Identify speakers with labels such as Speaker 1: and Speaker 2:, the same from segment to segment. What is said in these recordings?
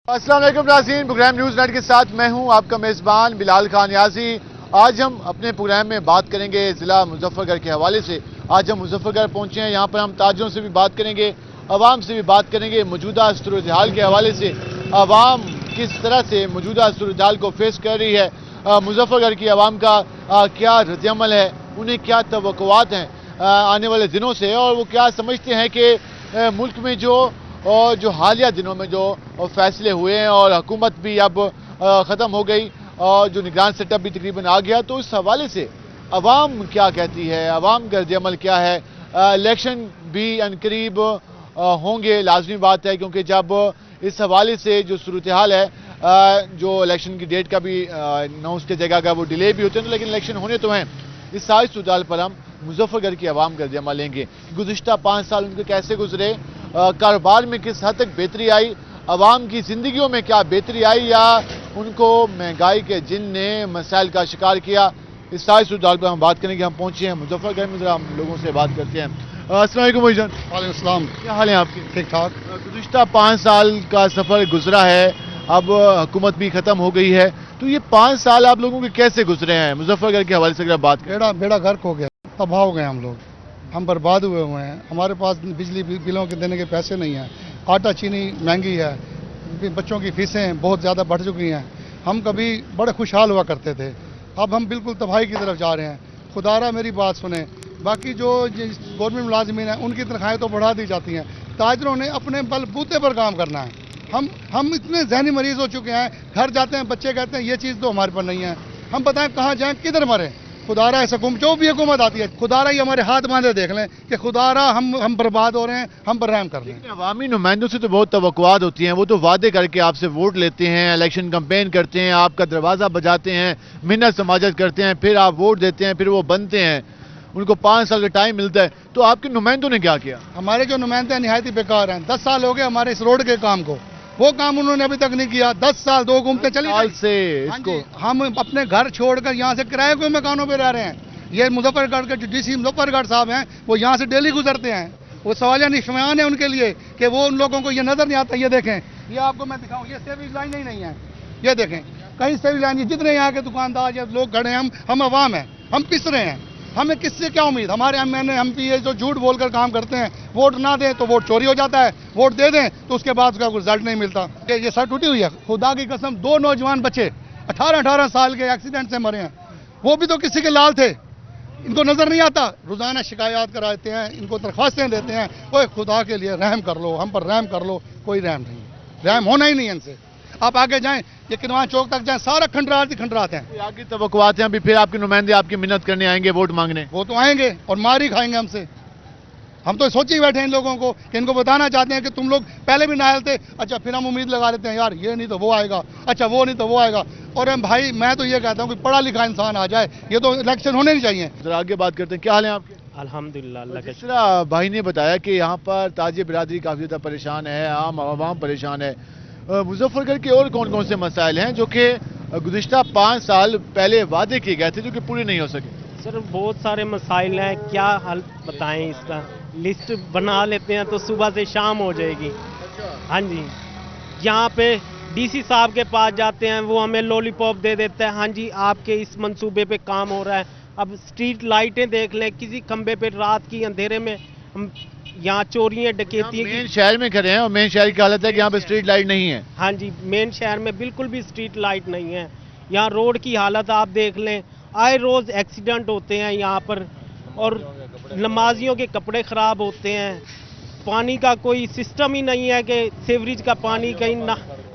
Speaker 1: السلام علیکم ناظرین، پروگرام نیوز نیٹ کے ساتھ میں ہوں آپ کا میزبان بلال خان یازی۔ آج ہم اپنے پروگرام میں بات کریں گے ضلع مظفر گڑھ کے حوالے سے۔ آج ہم مظفر گڑھ پہنچے ہیں، یہاں پر ہم تاجروں سے بھی بات کریں گے، عوام سے بھی بات کریں گے، موجودہ صورتحال کے حوالے سے عوام کس طرح سے موجودہ صورتحال کو فیس کر رہی ہے، مظفر گڑھ کی عوام کا کیا رد عمل ہے، انہیں کیا توقعات ہیں آنے والے دنوں سے، اور وہ کیا سمجھتے ہیں کہ ملک میں جو حالیہ دنوں میں جو فیصلے ہوئے ہیں اور حکومت بھی اب ختم ہو گئی اور جو نگران سیٹ اپ بھی تقریباً آ گیا، تو اس حوالے سے عوام کیا کہتی ہے، عوام کا رد عمل کیا ہے۔ الیکشن بھی عنقریب ہوں گے، لازمی بات ہے، کیونکہ جب اس حوالے سے جو صورتحال ہے، جو الیکشن کی ڈیٹ کا بھی اناؤنس کیا جائے گا وہ ڈیلے بھی ہوتے ہیں، لیکن الیکشن ہونے تو ہیں۔ اس ساری صورتحال پر ہم مظفر گڑھ کی عوام کا رد عمل لیں گے۔ گزشتہ 5 سال ان کے کیسے گزرے، کاروبار میں کس حد تک بہتری آئی، عوام کی زندگیوں میں کیا بہتری آئی، یا ان کو مہنگائی کے جن نے مسائل کا شکار کیا، اس ساری صورتحال پر ہم بات کریں گے۔ ہم پہنچے ہیں مظفر گڑھ میں، ذرا ہم لوگوں سے بات کرتے ہیں۔ السلام علیکم بھائی جان۔
Speaker 2: وعلیکم السلام۔
Speaker 1: کیا حال ہیں آپ کے؟
Speaker 2: ٹھیک ٹھاک۔
Speaker 1: گزشتہ 5 سال کا سفر گزرا ہے، اب حکومت بھی ختم ہو گئی ہے، تو یہ 5 سال آپ لوگوں کے کیسے گزرے ہیں مظفر گڑھ کے حوالے سے اگر بات کریں؟
Speaker 2: بیڑا غرق ہو گیا، تباہ ہو گئے ہم لوگ، ہم برباد ہوئے ہیں۔ ہمارے پاس بجلی بلوں کے دینے کے پیسے نہیں ہیں، آٹا چینی مہنگی ہے، بچوں کی فیسیں بہت زیادہ بڑھ چکی ہیں۔ ہم کبھی بڑے خوشحال ہوا کرتے تھے، اب ہم بالکل تباہی کی طرف جا رہے ہیں۔ خدارا میری بات سنیں، باقی جو گورنمنٹ ملازمین ہیں ان کی تنخواہیں تو بڑھا دی جاتی ہیں، تاجروں نے اپنے بل بوتے پر کام کرنا ہے۔ ہم اتنے ذہنی مریض ہو چکے ہیں، گھر جاتے ہیں بچے کہتے ہیں یہ چیز تو ہمارے پر نہیں ہے، ہم بتائیں کہاں جائیں، کدھر مریں۔ خدارا اس حکومت جو بھی حکومت آتی ہے، خدارا ہی ہمارے ہاتھ باندھے دیکھ لیں کہ خدارا ہم برباد ہو رہے ہیں، ہم پر رحم کر لیں۔
Speaker 1: عوامی نمائندوں سے تو بہت توقعات ہوتی ہیں، وہ تو وعدے کر کے آپ سے ووٹ لیتے ہیں، الیکشن کمپین کرتے ہیں، آپ کا دروازہ بجاتے ہیں، منت سماجت کرتے ہیں، پھر آپ ووٹ دیتے ہیں، پھر وہ بنتے ہیں، ان کو 5 سال کا ٹائم ملتا ہے، تو آپ کے نمائندوں نے کیا کیا؟
Speaker 2: ہمارے جو نمائندے ہیں نہایت ہی بیکار ہیں، 10 سال ہو گئے ہمارے اس روڈ کے کام کو، وہ کام انہوں نے ابھی تک نہیں کیا۔ 10 سال 2 گھومتے چلی
Speaker 1: سال سے اس کو
Speaker 2: ہم اپنے گھر چھوڑ کر یہاں سے کرائے کے مکانوں پہ رہ رہے ہیں۔ یہ مظفر گڑھ کے جو ڈی سی مظفر گڑھ صاحب ہیں، وہ یہاں سے ڈیلی گزرتے ہیں، وہ سوالیہ نشان ہے ان کے لیے کہ وہ ان لوگوں کو یہ نظر نہیں آتا۔ یہ دیکھیں، یہ آپ کو میں دکھاؤں، یہ سیویج لائن ہی نہیں ہے، یہ دیکھیں کہیں سیویج لائن، جتنے یہاں کے دکاندار یا لوگ کھڑے ہیں، ہم عوام ہیں، ہم پس رہے ہیں۔ ہمیں کس سے کیا امید؟ ہمارے ایم پی جو جھوٹ بول کر کام کرتے ہیں، ووٹ نہ دیں تو ووٹ چوری ہو جاتا ہے، ووٹ دے دیں تو اس کے بعد اس کا کوئی رزلٹ نہیں ملتا۔ یہ سڑک ٹوٹی ہوئی ہے، خدا کی قسم 2 نوجوان بچے 18 سال کے ایکسیڈنٹ سے مرے ہیں، وہ بھی تو کسی کے لال تھے، ان کو نظر نہیں آتا۔ روزانہ شکایات کراتے ہیں، ان کو درخواستیں دیتے ہیں، اوے خدا کے لیے رحم کر لو، ہم پر رحم کر لو۔ کوئی رحم نہیں، رحم ہونا ہی نہیں ہے ان سے۔ آپ آگے جائیں، یہ کنوان چوک تک جائیں، سارا کھنڈرات ہی کھنڈرات ہیں۔
Speaker 1: آپ کی توقعات ہیں ابھی پھر آپ کے نمائندے آپ کی منت کرنے آئیں گے، ووٹ مانگنے؟
Speaker 2: وہ تو آئیں گے اور مار ہی کھائیں گے ہم سے۔ ہم تو سوچ ہی بیٹھے ہیں ان لوگوں کو کہ ان کو بتانا چاہتے ہیں کہ تم لوگ پہلے بھی نائل تھے، اچھا پھر ہم امید لگا لیتے ہیں یار یہ نہیں تو وہ آئے گا، اچھا وہ نہیں تو وہ آئے گا۔ اور بھائی میں تو یہ کہتا ہوں کہ پڑھا لکھا انسان آ جائے، یہ تو الیکشن ہونے نہیں چاہیے۔
Speaker 1: ذرا آگے بات کرتے ہیں، کیا حال ہے آپ کے؟
Speaker 3: الحمدللہ اللہ کا
Speaker 1: جس طرح بھائی نے بتایا کہ یہاں پر تاجر برادری کافی زیادہ پریشان ہے، عام عوام پریشان ہے، مظفر گڑھ کے اور کون کون سے مسائل ہیں جو کہ گزشتہ 5 سال پہلے وعدے کیے گئے تھے جو کہ پورے نہیں ہو سکے؟
Speaker 3: سر بہت سارے مسائل ہیں، کیا حل بتائیں اس کا، لسٹ بنا لیتے ہیں تو صبح سے شام ہو جائے گی۔ ہاں جی، یہاں پہ ڈی سی صاحب کے پاس جاتے ہیں، وہ ہمیں لولی پاپ دے دیتے ہیں، ہاں جی آپ کے اس منصوبے پہ کام ہو رہا ہے۔ اب اسٹریٹ لائٹیں دیکھ لیں، کسی کھمبے پہ رات کی اندھیرے میں یہاں چوریاں ڈکیتی
Speaker 1: مین شہر میں کھڑے ہیں اور مین شہر کی حالت ہے کہ یہاں پہ اسٹریٹ لائٹ نہیں ہے۔
Speaker 3: ہاں جی، مین شہر میں بالکل بھی اسٹریٹ لائٹ نہیں ہے، یہاں روڈ کی حالت آپ دیکھ لیں، آئے روز ایکسیڈنٹ ہوتے ہیں یہاں پر، اور نمازیوں کے کپڑے خراب ہوتے ہیں، پانی کا کوئی سسٹم ہی نہیں ہے کہ سیوریج کا پانی کہیں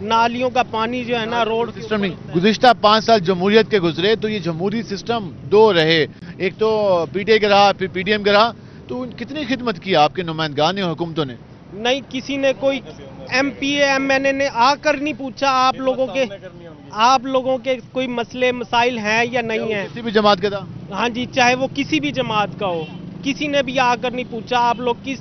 Speaker 3: نالیوں کا پانی جو ہے نا روڈ
Speaker 1: سسٹم نہیں۔ گزشتہ 5 سال جمہوریت کے گزرے تو یہ جمہوری سسٹم 2 رہے، ایک تو پی ٹی اے کا رہا، پھر پی ڈی ایم کا رہا، تو کتنی خدمت کی آپ کے نمائندگان نے، حکومتوں نے؟
Speaker 3: نہیں، کسی نے کوئی M P A M N A نے آ کر نہیں پوچھا آپ لوگوں کے کوئی مسئلے مسائل ہیں یا نہیں ہیں۔
Speaker 1: کسی بھی جماعت کا تھا؟
Speaker 3: ہاں جی، چاہے وہ کسی بھی جماعت کا ہو، کسی نے بھی آ کر نہیں پوچھا آپ لوگ کس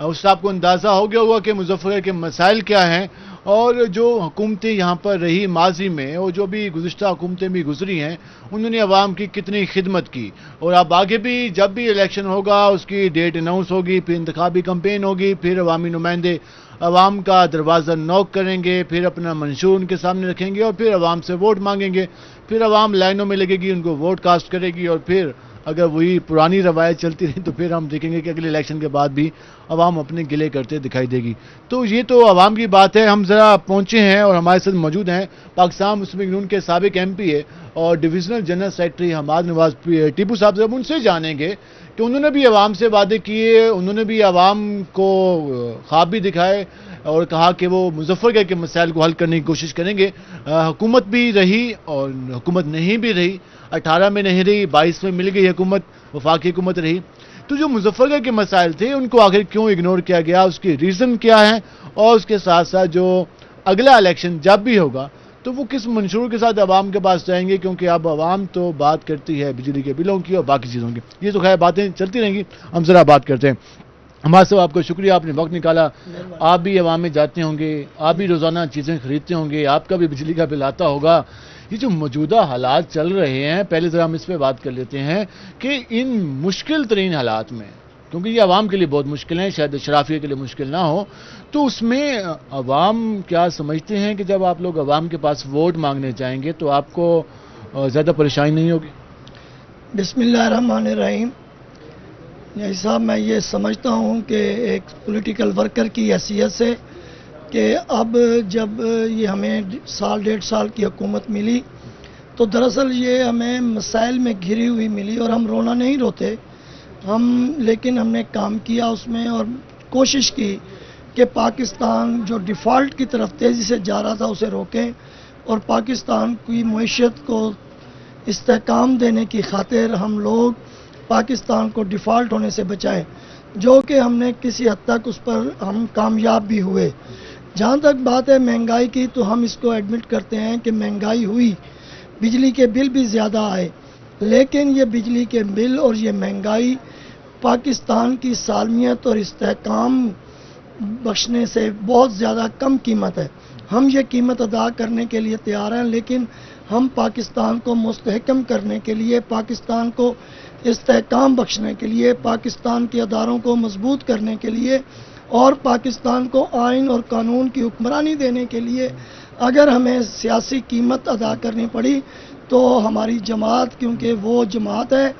Speaker 1: اس سے آپ کو اندازہ ہو گیا ہوگا کہ مظفر کے مسائل کیا ہیں، اور جو حکومتیں یہاں پر رہی ماضی میں اور جو بھی گزشتہ حکومتیں بھی گزری ہیں انہوں نے عوام کی کتنی خدمت کی، اور اب آگے بھی جب بھی الیکشن ہوگا اس کی ڈیٹ اناؤنس ہوگی، پھر انتخابی کمپین ہوگی، پھر عوامی نمائندے عوام کا دروازہ نوک کریں گے، پھر اپنا منشور ان کے سامنے رکھیں گے اور پھر عوام سے ووٹ مانگیں گے، پھر عوام لائنوں میں لگے گی، ان کو ووٹ کاسٹ کرے گی، اور پھر اگر وہی پرانی روایت چلتی رہی تو پھر ہم دیکھیں گے کہ اگلے الیکشن کے بعد بھی عوام اپنے گلے کرتے دکھائی دے گی۔ تو یہ تو عوام کی بات ہے۔ ہم ذرا پہنچے ہیں اور ہمارے ساتھ موجود ہیں پاکستان مسلم لیگ نون کے سابق ایم پی ہے اور ڈویژنل جنرل سیکرٹری حماد نواز ٹیپو صاحب سے، ان سے جانیں گے کہ انہوں نے بھی عوام سے وعدے کیے، انہوں نے بھی عوام کو خواب بھی دکھائے اور کہا کہ وہ مظفر گڑھ کے مسائل کو حل کرنے کی کوشش کریں گے۔ حکومت بھی رہی اور حکومت نہیں بھی رہی، 18 میں نہیں رہی، 22 میں مل گئی حکومت، وفاقی حکومت رہی۔ تو جو مظفر گڑھ کے مسائل تھے ان کو آخر کیوں اگنور کیا گیا، اس کی ریزن کیا ہے، اور اس کے ساتھ ساتھ جو اگلا الیکشن جب بھی ہوگا تو وہ کس منشور کے ساتھ عوام کے پاس جائیں گے، کیونکہ اب عوام تو بات کرتی ہے بجلی کے بلوں کی اور باقی چیزوں کی۔ یہ تو خیر باتیں چلتی رہیں گی، ہم ذرا بات کرتے ہیں۔ ہمارے صاحب آپ کو شکریہ، آپ نے وقت نکالا، آپ بھی عوام میں جاتے ہوں گے، آپ بھی روزانہ چیزیں خریدتے ہوں گے، آپ کا بھی بجلی کا بل آتا ہوگا۔ یہ جو موجودہ حالات چل رہے ہیں، پہلے ذرا ہم اس پہ بات کر لیتے ہیں کہ ان مشکل ترین حالات میں، کیونکہ یہ عوام کے لیے بہت مشکل ہیں، شاید شرافیہ کے لیے مشکل نہ ہو، تو اس میں عوام کیا سمجھتے ہیں کہ جب آپ لوگ عوام کے پاس ووٹ مانگنے جائیں گے تو آپ کو زیادہ پریشانی نہیں ہوگی؟
Speaker 4: بسم اللہ الرحمن الرحیم۔ یہی صاحب، میں یہ سمجھتا ہوں کہ ایک پولیٹیکل ورکر کی حیثیت سے کہ اب جب یہ ہمیں سال 1.5 سال کی حکومت ملی تو دراصل یہ ہمیں مسائل میں گھری ہوئی ملی، اور ہم رونا نہیں روتے، لیکن ہم نے کام کیا اس میں اور کوشش کی کہ پاکستان جو ڈیفالٹ کی طرف تیزی سے جا رہا تھا اسے روکیں، اور پاکستان کی معیشت کو استحکام دینے کی خاطر ہم لوگ پاکستان کو ڈیفالٹ ہونے سے بچائیں، جو کہ ہم نے کسی حد تک اس پر ہم کامیاب بھی ہوئے۔ جہاں تک بات ہے مہنگائی کی، تو ہم اس کو ایڈمٹ کرتے ہیں کہ مہنگائی ہوئی، بجلی کے بل بھی زیادہ آئے، لیکن یہ بجلی کے بل اور یہ مہنگائی پاکستان کی سالمیت اور استحکام بخشنے سے بہت زیادہ کم قیمت ہے۔ ہم یہ قیمت ادا کرنے کے لیے تیار ہیں، لیکن ہم پاکستان کو مستحکم کرنے کے لیے، پاکستان کو استحکام بخشنے کے لیے، پاکستان کے اداروں کو مضبوط کرنے کے لیے اور پاکستان کو آئین اور قانون کی حکمرانی دینے کے لیے اگر ہمیں سیاسی قیمت ادا کرنی پڑی تو ہماری جماعت، کیونکہ وہ جماعت ہے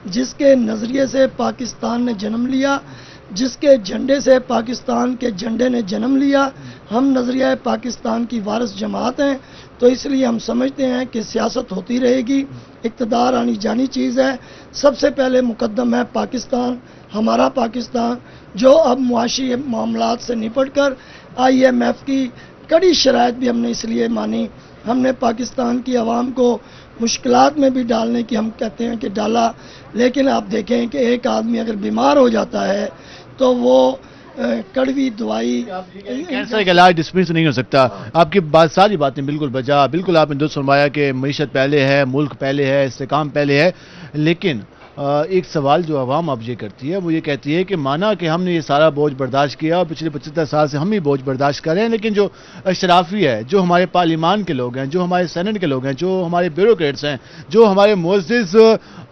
Speaker 4: جس کے نظریے سے پاکستان نے جنم لیا، جس کے جھنڈے سے پاکستان کے جھنڈے نے جنم لیا، ہم نظریہ پاکستان کی وارث جماعت ہیں، تو اس لیے ہم سمجھتے ہیں کہ سیاست ہوتی رہے گی، اقتدار آنی جانی چیز ہے، سب سے پہلے مقدم ہے پاکستان، ہمارا پاکستان، جو اب معاشی معاملات سے نپٹ کر IMF کی کڑی شرائط بھی ہم نے اس لیے مانی، ہم نے پاکستان کی عوام کو مشکلات میں بھی ڈالنے کی ہم کہتے ہیں کہ ڈالا، لیکن آپ دیکھیں کہ ایک آدمی اگر بیمار ہو جاتا ہے تو وہ کڑوی دوائی،
Speaker 1: کینسر کا علاج ڈسپنس نہیں ہو سکتا۔ آپ کی بات ساری باتیں بالکل بجا، بالکل آپ نے درست فرمایا کہ معیشت پہلے ہے، ملک پہلے ہے، استحکام پہلے ہے، لیکن ایک سوال جو عوام اب یہ کرتی ہے وہ یہ کہتی ہے کہ مانا کہ ہم نے یہ سارا بوجھ برداشت کیا اور پچھلے 75 سال سے ہم ہی بوجھ برداشت کر رہے ہیں، لیکن جو اشرافی ہے، جو ہمارے پارلیمان کے لوگ ہیں، جو ہمارے سینٹ کے لوگ ہیں، جو ہمارے بیوروکریٹس ہیں، جو ہمارے معزز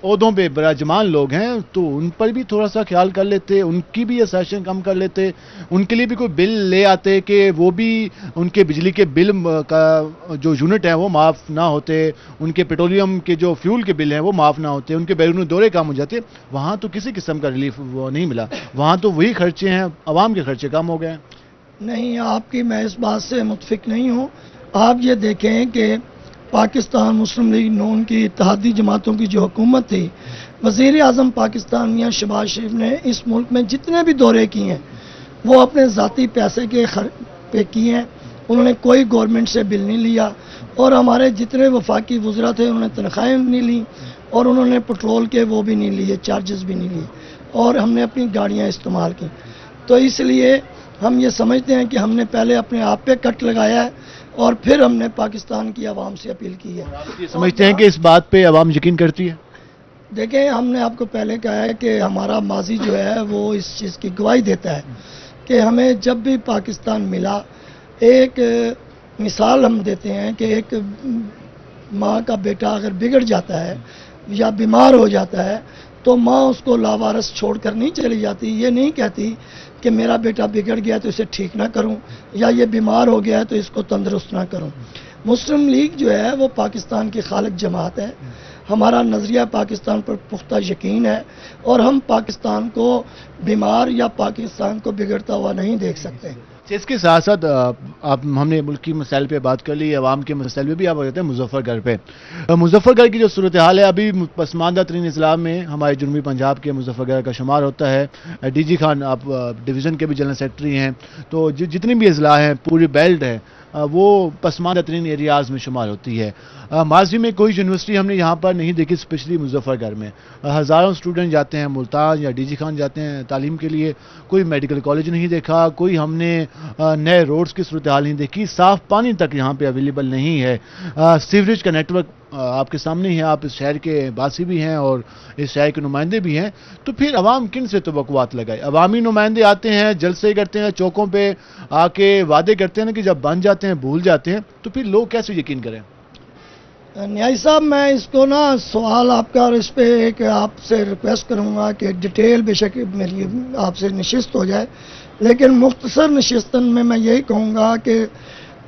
Speaker 1: عہدوں پہ براجمان لوگ ہیں، تو ان پر بھی تھوڑا سا خیال کر لیتے، ان کی بھی اسیشن کم کر لیتے، ان کے لیے بھی کوئی بل لے آتے کہ وہ بھی ان کے بجلی کے بل کا جو یونٹ ہیں وہ معاف نہ ہوتے، ان کے پیٹرولیم کے جو فیول کے بل ہیں وہ معاف نہ ہوتے، ان کے بیرونی دورے کم ہو جاتے۔ وہاں تو کسی قسم کا ریلیف وہ نہیں ملا، وہاں تو وہی خرچے ہیں، عوام کے خرچے کم ہو گئے ہیں۔
Speaker 4: نہیں، آپ کی میں اس بات سے متفق نہیں ہوں۔ آپ یہ دیکھیں کہ پاکستان مسلم لیگ نون کی اتحادی جماعتوں کی جو حکومت تھی، وزیر اعظم پاکستان میاں شہباز شریف نے اس ملک میں جتنے بھی دورے کیے ہیں وہ اپنے ذاتی پیسے کے پہ کیے ہیں، انہوں نے کوئی گورنمنٹ سے بل نہیں لیا، اور ہمارے جتنے وفاقی وزراء تھے انہوں نے تنخواہیں نہیں لیں، اور انہوں نے پٹرول کے وہ بھی نہیں لیے، چارجز بھی نہیں لیے، اور ہم نے اپنی گاڑیاں استعمال کی۔ تو اس لیے ہم یہ سمجھتے ہیں کہ ہم نے پہلے اپنے آپ پہ کٹ لگایا ہے اور پھر ہم نے پاکستان کی عوام سے اپیل کی ہے۔
Speaker 1: سمجھتے ہیں کہ اس بات پہ عوام یقین کرتی ہے؟
Speaker 4: دیکھیں، ہم نے آپ کو پہلے کہا ہے کہ ہمارا ماضی جو ہے وہ اس چیز کی گواہی دیتا ہے کہ ہمیں جب بھی پاکستان ملا ایک مثال ہم دیتے ہیں کہ ایک ماں کا بیٹا اگر بگڑ جاتا ہے یا بیمار ہو جاتا ہے تو ماں اس کو لاوارث چھوڑ کر نہیں چلی جاتی. یہ نہیں کہتی کہ میرا بیٹا بگڑ گیا تو اسے ٹھیک نہ کروں یا یہ بیمار ہو گیا تو اس کو تندرست نہ کروں. مسلم لیگ جو ہے وہ پاکستان کی خالق جماعت ہے. ہمارا نظریہ پاکستان پر پختہ یقین ہے اور ہم پاکستان کو بیمار یا پاکستان کو بگڑتا ہوا نہیں دیکھ سکتے.
Speaker 1: اس کے ساتھ ساتھ ہم نے ملکی مسائل پہ بات کر لی, عوام کے مسائل پہ بھی آپ کہتے ہیں مظفر گڑھ پہ. مظفر گڑھ کی جو صورتحال ہے ابھی پسماندہ ترین اضلاع میں ہمارے جنوبی پنجاب کے مظفر گڑھ کا شمار ہوتا ہے. ڈی جی خان آپ ڈویژن کے بھی جنرل سیکرٹری ہیں, تو جتنی بھی اضلاع ہیں پوری بیلٹ ہے وہ پسماندہ ترین ایریاز میں شمار ہوتی ہے. ماضی میں کوئی یونیورسٹی ہم نے یہاں پر نہیں دیکھی, اسپیشلی مظفر گڑھ میں ہزاروں اسٹوڈنٹ جاتے ہیں ملتان یا ڈی جی خان جاتے ہیں تعلیم کے لیے. کوئی میڈیکل کالج نہیں دیکھا, کوئی ہم نے نئے روڈز کی صورتحال نہیں دیکھی, صاف پانی تک یہاں پہ اویلیبل نہیں ہے. سیوریج کا نیٹ ورک آپ کے سامنے ہی ہے, آپ اس شہر کے باسی بھی ہیں اور اس شہر کے نمائندے بھی ہیں, تو پھر عوام کن سے توقعات لگائے؟ عوامی نمائندے آتے ہیں, جلسے کرتے ہیں, چوکوں پہ آ کے وعدے کرتے ہیں کہ جب بن جاتے ہیں بھول جاتے ہیں, تو پھر لوگ کیسے یقین کریں؟
Speaker 4: نیائی صاحب میں اس کو سوال آپ کا اور اس پہ ایک آپ سے ریکویسٹ کروں گا کہ ڈیٹیل بے شک میری آپ سے نشست ہو جائے, لیکن مختصر نشستن میں یہی کہوں گا کہ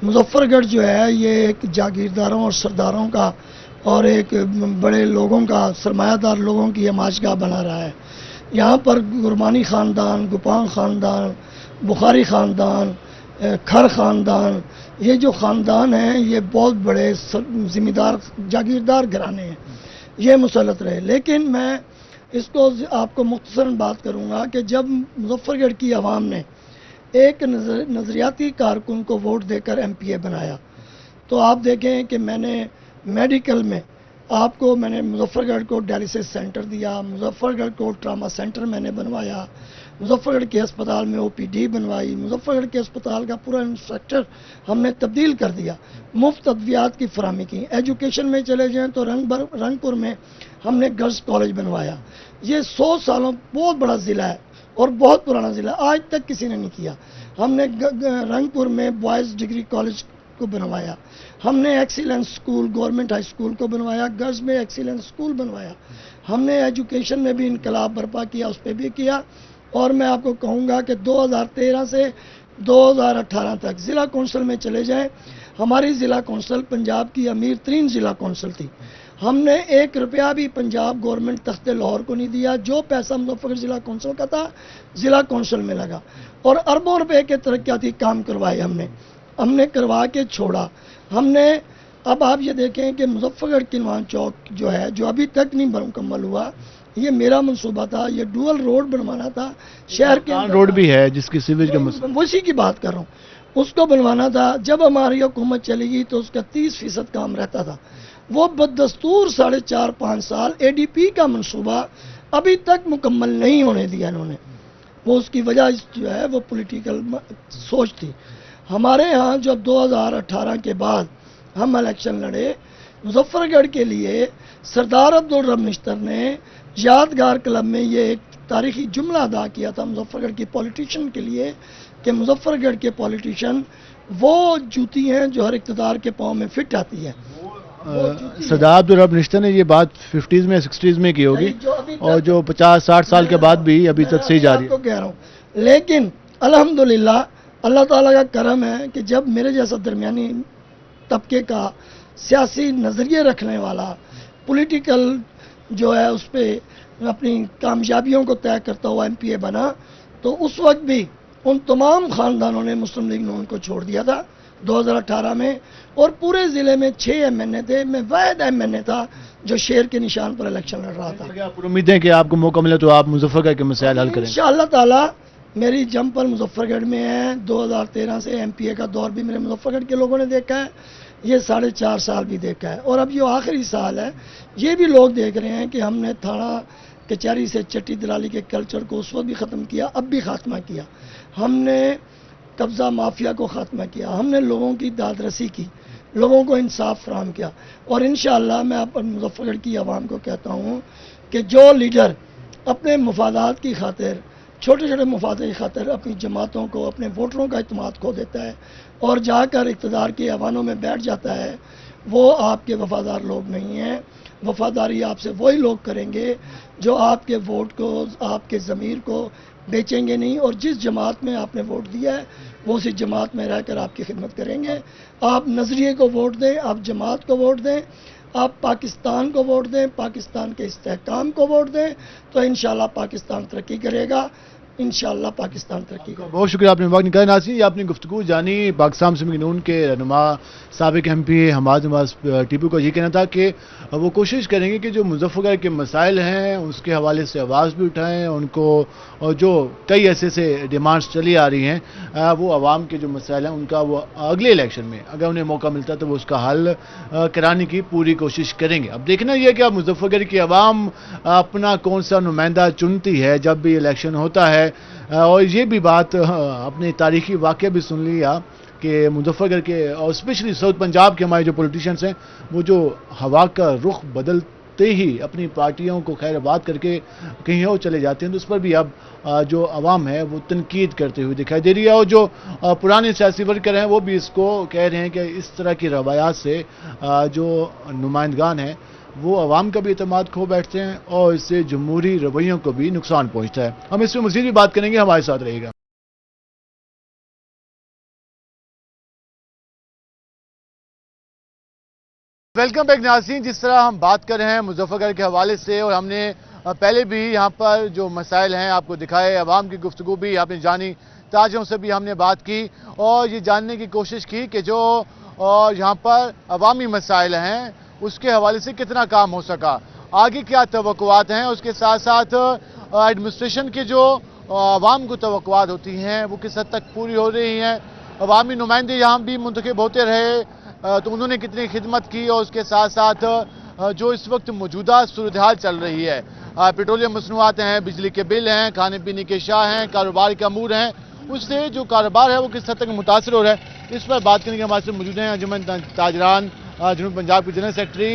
Speaker 4: مظفر گڑھ جو ہے یہ ایک جاگیرداروں اور سرداروں کا اور ایک بڑے لوگوں کا سرمایہ دار لوگوں کی ہماشگاہ بنا رہا ہے. یہاں پر گرمانی خاندان, گپان خاندان, بخاری خاندان, کھر خاندان, یہ جو خاندان ہیں یہ بہت بڑے ذمہ دار جاگیردار گھرانے ہیں, یہ مسلط رہے. لیکن میں اس کو آپ کو مختصراً بات کروں گا کہ جب مظفر گڑھ کی عوام نے ایک نظریاتی کارکن کو ووٹ دے کر ایم پی اے بنایا, تو آپ دیکھیں کہ میں نے میڈیکل میں آپ کو میں نے مظفر گڑھ کو ڈائلسس سینٹر دیا, مظفر گڑھ کو ٹراما سینٹر میں نے بنوایا, مظفر گڑھ کے اسپتال میں او پی ڈی بنوائی, مظفر گڑھ کے اسپتال کا پورا انفراسٹرکچر ہم نے تبدیل کر دیا, مفت ادویات کی فراہمی کی. ایجوکیشن میں چلے جائیں تو رنگ پور میں ہم نے گرلز کالج بنوایا. یہ 100 سالوں بہت بڑا ضلع ہے اور بہت پرانا ضلع, آج تک کسی نے نہیں کیا. ہم نے رنگ پور میں بوائز ڈگری کالج کو بنوایا, ہم نے excellence school government high school کو بنوایا, گرلز میں ایکسیلنس اسکول بنوایا. ہم نے ایجوکیشن میں بھی انقلاب برپا کیا, اس پہ بھی کیا. اور میں آپ کو کہوں گا کہ 2013 سے 2018 تک ضلع کونسل میں چلے جائیں, ہماری ضلع کونسل پنجاب کی امیر ترین ضلع کونسل تھی. ہم نے 1 روپیہ بھی پنجاب گورنمنٹ تخت لاہور کو نہیں دیا. جو پیسہ مظفر گڑھ ضلع کونسل کا تھا ضلع کونسل میں لگا, اور اربوں روپے کے ترقیاتی کام کروائے ہم نے کروا کے چھوڑا. ہم نے اب آپ یہ دیکھیں کہ مظفر گڑھ کنوان چوک جو ہے, جو ابھی تک نہیں مکمل ہوا, یہ میرا منصوبہ تھا. یہ ڈوئل روڈ بنوانا تھا شہر کے
Speaker 1: روڈ بھی ہے جس کی سیویج کا مسئلہ,
Speaker 4: اسی کی بات کر رہا ہوں, اس کو بنوانا تھا. جب ہماری حکومت چلی گئی تو اس کا 30% کام رہتا تھا. وہ بدستور 4.5 سال اے ڈی پی کا منصوبہ ابھی تک مکمل نہیں ہونے دیا انہوں نے. وہ اس کی وجہ جو ہے وہ پولیٹیکل سوچ تھی. ہمارے ہاں جب 2018 کے بعد ہم الیکشن لڑے, مظفر گڑھ کے لیے سردار عبدالرب نشتر نے یادگار کلب میں یہ ایک تاریخی جملہ ادا کیا تھا مظفر گڑھ کی پولیٹیشن کے لیے کہ مظفر گڑھ کے پولیٹیشن وہ جوتی ہیں جو ہر اقتدار کے پاؤں میں فٹ آتی ہے.
Speaker 1: سردار عبدالرب نشتر نے یہ بات 50s میں 60s میں کی ہوگی, اور جو 50-60 سال کے بعد بھی ابھی تک صحیح جاری ہے.
Speaker 4: کہہ رہا ہوں, لیکن الحمدللہ اللہ تعالیٰ کا کرم ہے کہ جب میرے جیسا درمیانی طبقے کا سیاسی نظریے رکھنے والا پولیٹیکل جو ہے اس پہ اپنی کامیابیوں کو طے کرتا ہوا ایم پی اے بنا, تو اس وقت بھی ان تمام خاندانوں نے مسلم لیگ نون کو چھوڑ دیا تھا 2018 میں, اور پورے ضلع میں 6 ایم این اے تھے. میں واحد ایم این اے تھا جو شیر کے نشان پر الیکشن لڑ رہا تھا.
Speaker 1: امید ہے کہ آپ کو موقع ملے تو آپ مظفر گڑھ کے مسائل حل کریں
Speaker 4: انشاءاللہ تعالی. میری جمپ پر مظفر گڑھ میں ہے, 2013 سے ایم پی اے کا دور بھی میرے مظفر گڑھ کے لوگوں نے دیکھا ہے, یہ 4.5 سال بھی دیکھا ہے, اور اب یہ آخری سال ہے. یہ بھی لوگ دیکھ رہے ہیں کہ ہم نے تھانہ کچہری سے چٹی دلالی کے کلچر کو اس وقت بھی ختم کیا, اب بھی خاتمہ کیا. ہم نے قبضہ مافیا کو خاتمہ کیا, ہم نے لوگوں کی داد رسی کی, لوگوں کو انصاف فراہم کیا. اور انشاءاللہ میں اپنے مظفر گڑھ کی عوام کو کہتا ہوں کہ جو لیڈر اپنے مفادات کی خاطر چھوٹے چھوٹے مفاد کی خاطر اپنی جماعتوں کو، اپنے ووٹروں کا اعتماد کھو دیتا ہے اور جا کر اقتدار کے ایوانوں میں بیٹھ جاتا ہے، وہ آپ کے وفادار لوگ نہیں ہیں۔ وفاداری آپ سے وہی لوگ کریں گے جو آپ کے ووٹ کو، آپ کے ضمیر کو بیچیں گے نہیں، اور جس جماعت میں آپ نے ووٹ دیا ہے وہ اسی جماعت میں رہ کر آپ کی خدمت کریں گے۔ آپ نظریے کو ووٹ دیں، آپ جماعت کو ووٹ دیں، آپ پاکستان کو ووٹ دیں، پاکستان کے استحکام کو ووٹ دیں، تو انشاءاللہ پاکستان ترقی کرے گا، انشاءاللہ پاکستان ترقی کرے گا۔
Speaker 1: بہت شکریہ آپ نے وقت نکالا۔ ناظرین، یہ آپ نے گفتگو جانی پاکستان مسلم لیگ نون کے رہنما سابق ایم پی حماد نواز ٹیپو کا یہ کہنا تھا کہ وہ کوشش کریں گے کہ جو مظفر گڑھ کے مسائل ہیں اس کے حوالے سے آواز بھی اٹھائیں، ان کو اور جو کئی ایسے سے ڈیمانڈز چلی آ رہی ہیں وہ عوام کے جو مسائل ہیں ان کا وہ اگلے الیکشن میں اگر انہیں موقع ملتا تو وہ اس کا حل کرانے کی پوری کوشش کریں گے۔ اب دیکھنا یہ ہے کہ اب مظفر گڑھ کی عوام اپنا کون سا نمائندہ چنتی ہے جب بھی الیکشن ہوتا ہے، اور یہ بھی بات اپنے تاریخی واقعہ بھی سن لیا کہ مظفر گڑھ کے اور اسپیشلی ساؤتھ پنجاب کے ہمارے جو پولیٹیشنز ہیں وہ جو ہوا کا رخ بدلتے ہی اپنی پارٹیوں کو خیر آباد کر کے کہیں اور چلے جاتے ہیں، تو اس پر بھی اب جو عوام ہے وہ تنقید کرتے ہوئے دکھائی دے رہی ہے، اور جو پرانے سیاسی ورکر ہیں وہ بھی اس کو کہہ رہے ہیں کہ اس طرح کی روایات سے جو نمائندگان ہیں وہ عوام کا بھی اعتماد کھو بیٹھتے ہیں اور اس سے جمہوری رویوں کو بھی نقصان پہنچتا ہے۔ ہم اس میں مزید بھی بات کریں گے، ہمارے ساتھ رہے گا۔ ویلکم بیک ناظرین، جس طرح ہم بات کر رہے ہیں مظفر گڑھ کے حوالے سے، اور ہم نے پہلے بھی یہاں پر جو مسائل ہیں آپ کو دکھائے، عوام کی گفتگو بھی آپ نے جانی، تاجروں سے بھی ہم نے بات کی اور یہ جاننے کی کوشش کی کہ جو یہاں پر عوامی مسائل ہیں اس کے حوالے سے کتنا کام ہو سکا، آگے کیا توقعات ہیں، اس کے ساتھ ساتھ ایڈمنسٹریشن کے جو عوام کو توقعات ہوتی ہیں وہ کس حد تک پوری ہو رہی ہیں، عوامی نمائندے یہاں بھی منتخب ہوتے رہے تو انہوں نے کتنی خدمت کی، اور اس کے ساتھ ساتھ جو اس وقت موجودہ صورتحال چل رہی ہے، پیٹرولیم مصنوعات ہیں، بجلی کے بل ہیں، کھانے پینے کے اشیاء ہیں، کاروبار کا امور ہیں، اس سے جو کاروبار ہے وہ کس حد تک متاثر ہو رہا ہے، اس پر بات کرنے کے ہمارے سے موجود ہیں انجمن تاجران جنوب پنجاب کے جنرل سیکرٹری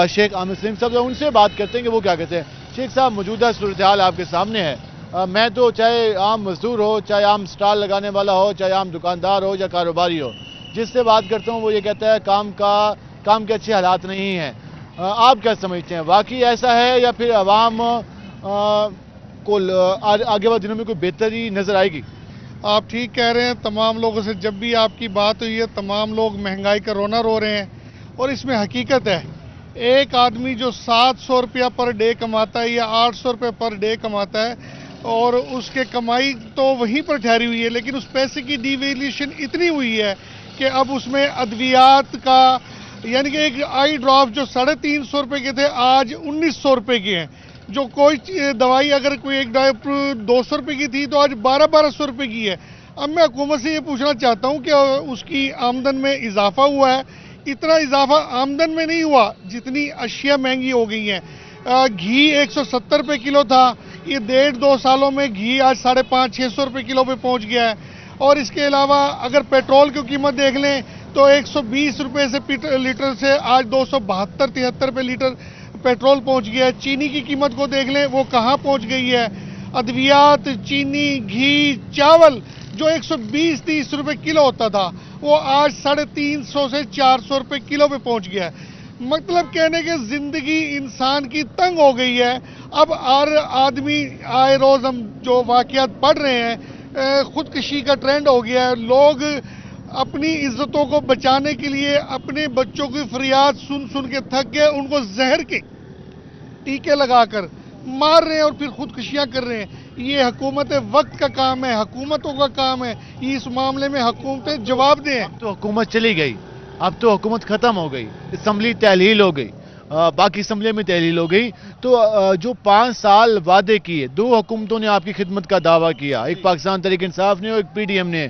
Speaker 1: شیخ عامر سلیم صاحب، ان سے بات کرتے ہیں کہ وہ کیا کہتے ہیں۔ شیخ صاحب، موجودہ صورتحال آپ کے سامنے ہے، میں تو چاہے عام مزدور ہو، چاہے عام سٹال لگانے والا ہو، چاہے عام دکاندار ہو یا کاروباری ہو، جس سے بات کرتا ہوں وہ یہ کہتا ہے کام کے اچھے حالات نہیں ہیں، آپ کیا سمجھتے ہیں، واقعی ایسا ہے یا پھر عوام کو آگے والے دنوں میں کوئی بہتری نظر آئے گی؟
Speaker 5: آپ ٹھیک کہہ رہے ہیں، تمام لوگوں سے جب بھی آپ کی بات ہوئی ہے تمام لوگ مہنگائی کا رونا رو رہے ہیں، اور اس میں حقیقت ہے ایک آدمی جو 700 روپیہ پر ڈے کماتا ہے یا 800 روپے پر ڈے کماتا ہے اور اس کے کمائی تو وہیں پر ٹھہری ہوئی ہے، لیکن اس پیسے کی ڈی ویلیویشن اتنی ہوئی ہے کہ اب اس میں ادویات کا، یعنی کہ ایک آئی ڈراپ جو 350 روپے کے تھے آج 1900 روپے کے ہیں، جو کوئی دوائی اگر کوئی ایک ڈاکٹر 200 روپے کی تھی تو آج 1200 روپے کی ہے۔ اب میں حکومت سے یہ پوچھنا چاہتا ہوں کہ اس کی آمدن میں اضافہ ہوا ہے، اتنا اضافہ آمدن میں نہیں ہوا جتنی اشیاء مہنگی ہو گئی ہیں۔ گھی 170 روپے کلو تھا، یہ 1.5-2 سالوں میں گھی آج 550-600 روپے کلو پہ پہنچ گیا ہے، اور اس کے علاوہ اگر پیٹرول کی قیمت دیکھ لیں تو 120 روپے سے لیٹر سے آج 272-73 روپے لیٹر پیٹرول پہنچ گیا ہے۔ چینی کی قیمت کو دیکھ لیں وہ کہاں پہنچ گئی ہے، ادویات، چینی، گھی، چاول جو 120-30 روپے کلو ہوتا تھا وہ آج 350 سے 400 روپے کلو پہ پہنچ گیا ہے۔ مطلب کہنے کہ زندگی انسان کی تنگ ہو گئی ہے۔ اب ہر آدمی آئے روز ہم جو واقعات پڑھ رہے ہیں، خودکشی کا ٹرینڈ ہو گیا ہے، لوگ اپنی عزتوں کو بچانے کے لیے اپنے بچوں کی فریاد سن کے تھک گئے، ان کو زہر کے ٹیکے لگا کر مار رہے ہیں اور پھر خودکشیاں کر رہے ہیں۔ یہ حکومت وقت کا کام ہے، حکومتوں کا کام ہے، اس معاملے میں حکومتیں جواب دیں۔
Speaker 1: اب تو حکومت چلی گئی، اب تو حکومت ختم ہو گئی، اسمبلی تحلیل ہو گئی، باقی اسمبلی میں تحلیل ہو گئی، تو جو 5 سال وعدے کیے، 2 حکومتوں نے آپ کی خدمت کا دعویٰ کیا، ایک پاکستان تحریک انصاف نے اور ایک پی ڈی ایم نے،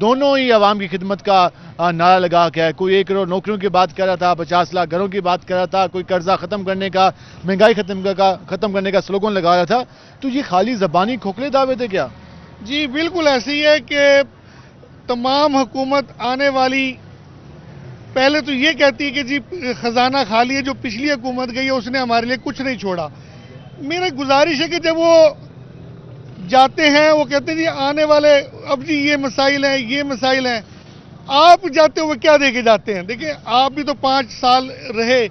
Speaker 1: دونوں ہی عوام کی خدمت کا نعرہ لگا کے ہے، کوئی 1 کروڑ نوکریوں کی بات کر رہا تھا، 50 لاکھ گھروں کی بات کر رہا تھا، کوئی قرضہ ختم کرنے کا، مہنگائی ختم کرنے کا سلوگن لگا رہا تھا، تو یہ خالی زبانی کھوکھلے دعوے تھے کیا؟
Speaker 5: جی بالکل ایسے ہی ہے کہ تمام حکومت آنے والی پہلے تو یہ کہتی ہے کہ جی خزانہ خالی ہے، جو پچھلی حکومت گئی ہے اس نے ہمارے لیے کچھ نہیں چھوڑا۔ میرا گزارش ہے کہ جب وہ جاتے ہیں وہ کہتے ہیں جی آنے والے اب جی یہ مسائل ہیں آپ جاتے ہوئے کیا دے کے جاتے ہیں؟ دیکھیں آپ بھی تو 5 سال رہے،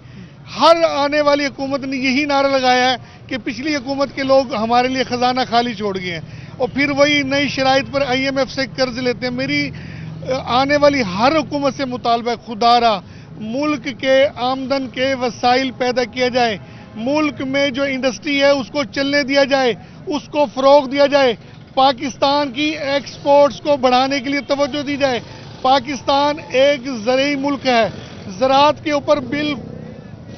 Speaker 5: ہر آنے والی حکومت نے یہی نعرہ لگایا ہے کہ پچھلی حکومت کے لوگ ہمارے لیے خزانہ خالی چھوڑ گئے ہیں اور پھر وہی نئی شرائط پر IMF سے قرض لیتے ہیں۔ میری آنے والی ہر حکومت سے مطالبہ ہے خدا را ملک کے آمدن کے وسائل پیدا کیا جائے، ملک میں جو انڈسٹری ہے اس کو چلنے دیا جائے، اس کو فروغ دیا جائے، پاکستان کی ایکسپورٹس کو بڑھانے کے لیے توجہ دی جائے۔ پاکستان ایک زرعی ملک ہے، زراعت کے اوپر بل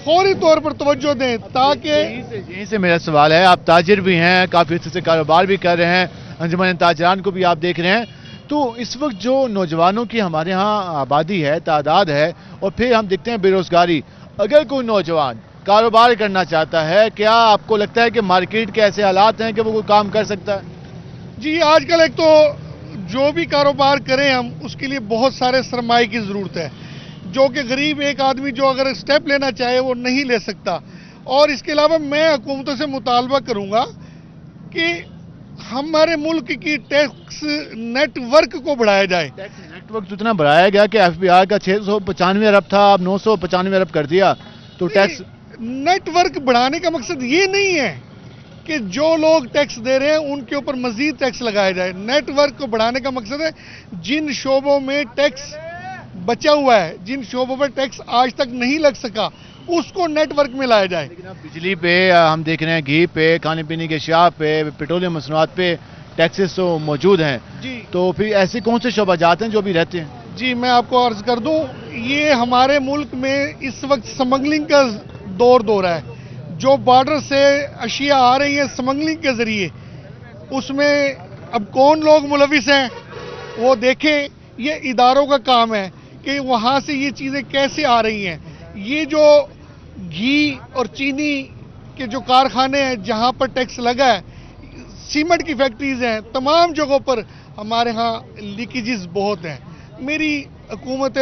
Speaker 5: فوری طور پر توجہ دیں تاکہ
Speaker 1: یہیں سے میرا سوال ہے، آپ تاجر بھی ہیں، کافی عرصے سے کاروبار بھی کر رہے ہیں، انجمن تاجران کو بھی آپ دیکھ رہے ہیں، تو اس وقت جو نوجوانوں کی ہمارے ہاں آبادی ہے، تعداد ہے، اور پھر ہم دیکھتے ہیں بے روزگاری، اگر کوئی نوجوان کاروبار کرنا چاہتا ہے، کیا آپ کو لگتا ہے کہ مارکیٹ کے ایسے حالات ہیں کہ وہ کوئی کام کر سکتا ہے؟
Speaker 5: جی آج کل ایک تو جو بھی کاروبار کریں ہم اس کے لیے بہت سارے سرمایہ کی ضرورت ہے، جو کہ غریب ایک آدمی جو اگر سٹیپ لینا چاہے وہ نہیں لے سکتا۔ اور اس کے علاوہ میں حکومتوں سے مطالبہ کروں گا کہ ہمارے ملک کی ٹیکس نیٹ ورک کو بڑھایا جائے۔
Speaker 1: ٹیکس نیٹ ورک اتنا بڑھایا گیا کہ FBI کا 695 ارب تھا، اب 995 ارب کر دیا، تو ٹیکس
Speaker 5: نیٹ ورک بڑھانے کا مقصد یہ نہیں ہے کہ جو لوگ ٹیکس دے رہے ہیں ان کے اوپر مزید ٹیکس لگایا جائے۔ نیٹ ورک کو بڑھانے کا مقصد ہے جن شعبوں میں ٹیکس بچا ہوا ہے، جن شعبوں پر ٹیکس آج تک نہیں لگ سکا، اس کو نیٹ ورک میں لایا جائے۔
Speaker 1: بجلی پہ ہم دیکھ رہے ہیں، گھی پہ، کھانے پینے کے اشیاء پہ، پیٹرولیم مصنوعات پہ ٹیکسز تو موجود ہیں، تو پھر ایسے کون سے شعبہ جات ہیں جو بھی رہتے ہیں؟
Speaker 5: جی میں آپ کو عرض کر دوں، یہ ہمارے ملک میں اس وقت سمگلنگ کا دور ہے، جو بارڈر سے اشیاء آ رہی ہیں سمگلنگ کے ذریعے، اس میں اب کون لوگ ملوث ہیں وہ دیکھیں، یہ اداروں کا کام ہے کہ وہاں سے یہ چیزیں کیسے آ رہی ہیں۔ یہ جو گھی اور چینی کے جو کارخانے ہیں جہاں پر ٹیکس لگا ہے، سیمنٹ کی فیکٹریز ہیں، تمام جگہوں پر ہمارے ہاں لیکیجز بہت ہیں۔ میری حکومت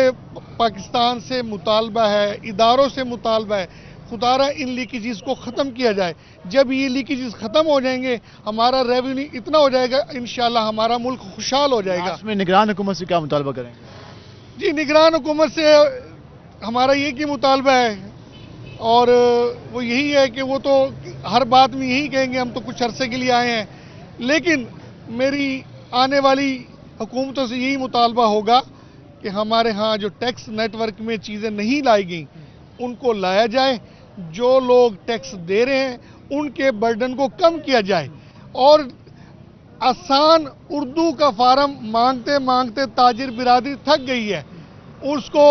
Speaker 5: پاکستان سے مطالبہ ہے، اداروں سے مطالبہ ہے، خدا را ان لیکیجز کو ختم کیا جائے۔ جب یہ لیکیجز ختم ہو جائیں گے ہمارا ریونیو اتنا ہو جائے گا، انشاءاللہ ہمارا ملک خوشحال ہو جائے گا۔
Speaker 1: اس میں نگران حکومت سے کیا مطالبہ کریں گے؟
Speaker 5: جی نگران حکومت سے ہمارا یہ مطالبہ ہے، اور وہ یہی ہے کہ وہ تو ہر بات میں یہی کہیں گے ہم تو کچھ عرصے کے لیے آئے ہیں، لیکن میری آنے والی حکومتوں سے یہی مطالبہ ہوگا کہ ہمارے ہاں جو ٹیکس نیٹ ورک میں چیزیں نہیں لائی گئیں ان کو لایا جائے، جو لوگ ٹیکس دے رہے ہیں ان کے برڈن کو کم کیا جائے، اور آسان اردو کا فارم مانگتے مانگتے تاجر برادری تھک گئی ہے، اس کو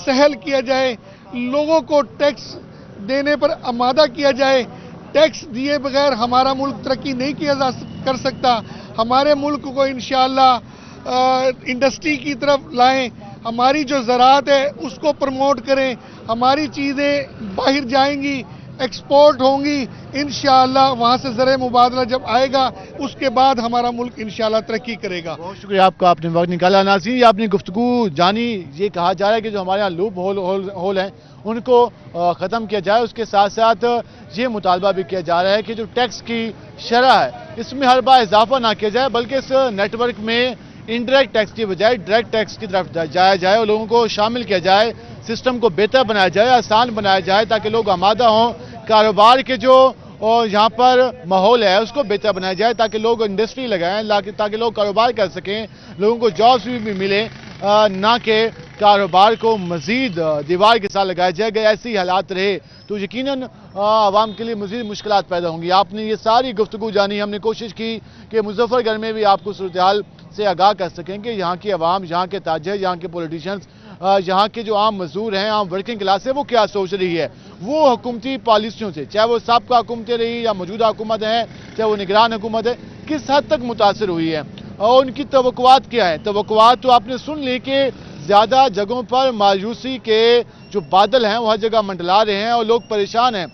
Speaker 5: سہل کیا جائے، لوگوں کو ٹیکس دینے پر آمادہ کیا جائے۔ ٹیکس دیے بغیر ہمارا ملک ترقی نہیں کیا کر سکتا۔ ہمارے ملک کو انشاءاللہ انڈسٹری کی طرف لائیں، ہماری جو زراعت ہے اس کو پروموٹ کریں، ہماری چیزیں باہر جائیں گی، ایکسپورٹ ہوں گی، انشاءاللہ وہاں سے زرعی مبادلہ جب آئے گا اس کے بعد ہمارا ملک انشاءاللہ ترقی کرے گا۔
Speaker 1: بہت شکریہ آپ کا، آپ نے وقت نکالا۔ ناظرین یہ آپ نے گفتگو جانی، یہ کہا جا رہا ہے کہ جو ہمارے یہاں لوپ ہول ہیں ان کو ختم کیا جائے، اس کے ساتھ ساتھ یہ مطالبہ بھی کیا جا رہا ہے کہ جو ٹیکس کی شرح ہے اس میں ہر بار اضافہ نہ کیا جائے، بلکہ اس نیٹ ورک میں انڈائریکٹ ٹیکس کی بجائے ڈائریکٹ ٹیکس کی طرف جایا جائے اور لوگوں کو شامل کیا جائے، سسٹم کو بہتر بنایا جائے، آسان بنایا جائے تاکہ لوگ آمادہ ہوں، کاروبار کے جو یہاں پر ماحول ہے اس کو بہتر بنایا جائے تاکہ لوگ انڈسٹری لگائیں، تاکہ لوگ کاروبار کر سکیں، لوگوں کو جابز بھی ملیں، نہ کہ کاروبار کو مزید دیوار کے ساتھ لگایا جائے گا۔ ایسی حالات رہے تو یقیناً عوام کے لیے مزید مشکلات پیدا ہوں گی۔ آپ نے یہ ساری گفتگو جانی، ہم نے کوشش کی کہ مظفر گڑھ میں بھی آپ کو صورتحال سے آگاہ کر سکیں کہ یہاں کی عوام، یہاں کے تاجر، یہاں کے پولیٹیشنز، یہاں کے جو عام مزدور ہیں، عام ورکنگ کلاس ہے، وہ کیا سوچ رہی ہے، وہ حکومتی پالیسیوں سے، چاہے وہ سابقہ حکومتیں رہی یا موجودہ حکومت ہیں، چاہے وہ نگران حکومت ہے، کس حد تک متاثر ہوئی ہے اور ان کی توقعات کیا ہیں۔ توقعات تو آپ نے سن لی کہ زیادہ جگہوں پر مایوسی کے جو بادل ہیں وہ ہر جگہ منڈلا رہے ہیں اور لوگ پریشان ہیں،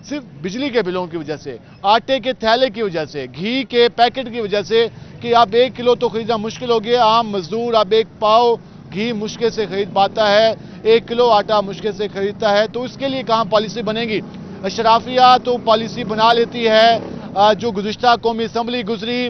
Speaker 1: صرف بجلی کے بلوں کی وجہ سے، آٹے کے تھیلے کی وجہ سے، گھی کے پیکٹ کی وجہ سے کہ اب 1 کلو تو خریدنا مشکل ہو گیا، عام مزدور اب 1 پاؤ گھی مشکل سے خرید پاتا ہے، 1 کلو آٹا مشکل سے خریدتا ہے، تو اس کے لیے کہاں پالیسی بنے گی؟ اشرافیہ تو پالیسی بنا لیتی ہے، جو گزشتہ قومی اسمبلی گزری